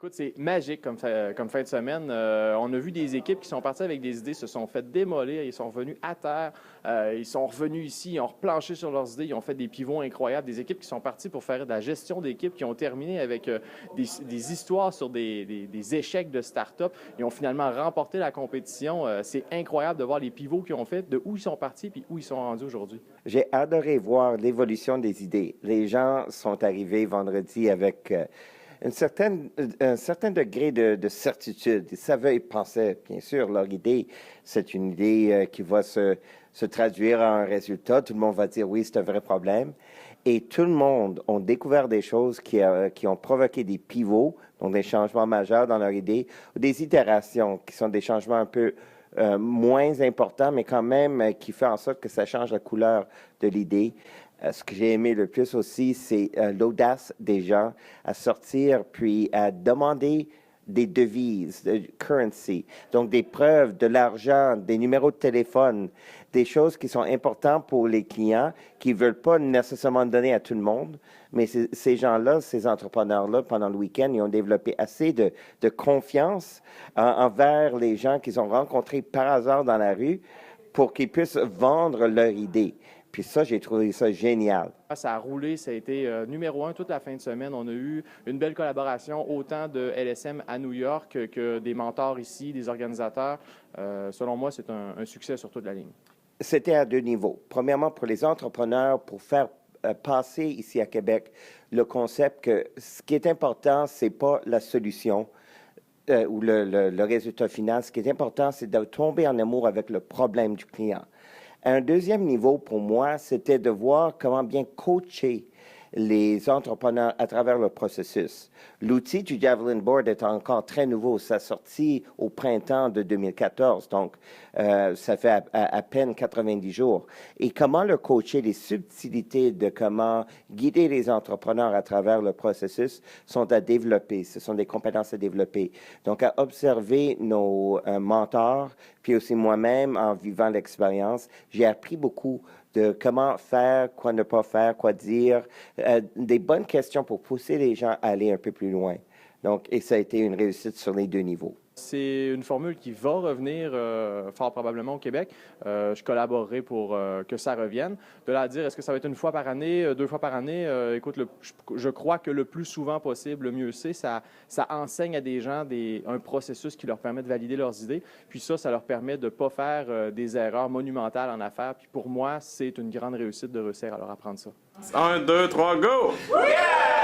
Écoute, c'est magique comme fin de semaine. On a vu des équipes qui sont parties avec des idées, se sont fait démolir, ils sont revenus à terre, ils sont revenus ici, ils ont replanché sur leurs idées, ils ont fait des pivots incroyables. Des équipes qui sont parties pour faire de la gestion d'équipe, qui ont terminé avec des histoires sur des échecs de start-up. Ils ont finalement remporté la compétition. C'est incroyable de voir les pivots qu'ils ont fait, de où ils sont partis puis où ils sont rendus aujourd'hui. J'ai adoré voir l'évolution des idées. Les gens sont arrivés vendredi avec un certain degré de certitude. Ils pensaient, bien sûr, leur idée, c'est une idée qui va se traduire en un résultat. Tout le monde va dire oui, c'est un vrai problème. Et tout le monde a découvert des choses qui ont provoqué des pivots, donc des changements majeurs dans leur idée, ou des itérations qui sont des changements un peu moins importants, mais quand même qui fait en sorte que ça change la couleur de l'idée. Ce que j'ai aimé le plus aussi, c'est l'audace des gens à sortir puis à demander des devises, de currency, donc des preuves, de l'argent, des numéros de téléphone, des choses qui sont importantes pour les clients qui ne veulent pas nécessairement donner à tout le monde. Mais ces gens-là, ces entrepreneurs-là, pendant le week-end, ils ont développé assez de confiance envers les gens qu'ils ont rencontrés par hasard dans la rue pour qu'ils puissent vendre leur idée. Puis ça, j'ai trouvé ça génial. Ça a roulé, ça a été numéro un toute la fin de semaine. On a eu une belle collaboration, autant de LSM à New York que des mentors ici, des organisateurs. Selon moi, c'est un succès sur toute la ligne. C'était à deux niveaux. Premièrement, pour les entrepreneurs, pour faire passer ici à Québec le concept que ce qui est important, c'est pas la solution ou le résultat final. Ce qui est important, c'est de tomber en amour avec le problème du client. Un deuxième niveau pour moi, c'était de voir comment bien coacher les entrepreneurs à travers le processus. L'outil du Javelin Board est encore très nouveau. Ça sorti au printemps de 2014, donc ça fait à peine 90 jours. Et comment le coacher, les subtilités de comment guider les entrepreneurs à travers le processus sont à développer. Ce sont des compétences à développer. Donc, à observer nos mentors, puis aussi moi-même en vivant l'expérience, j'ai appris beaucoup de comment faire, quoi ne pas faire, quoi dire, des bonnes questions pour pousser les gens à aller un peu plus loin. Donc, et ça a été une réussite sur les deux niveaux. C'est une formule qui va revenir fort probablement au Québec. Je collaborerai pour que ça revienne. De là à dire, est-ce que ça va être une fois par année, deux fois par année? Écoute, je crois que le plus souvent possible, le mieux c'est. Ça enseigne à des gens un processus qui leur permet de valider leurs idées. Puis ça leur permet de ne pas faire des erreurs monumentales en affaires. Puis pour moi, c'est une grande réussite de réussir à leur apprendre ça. 1, 2, 3, go! Yeah!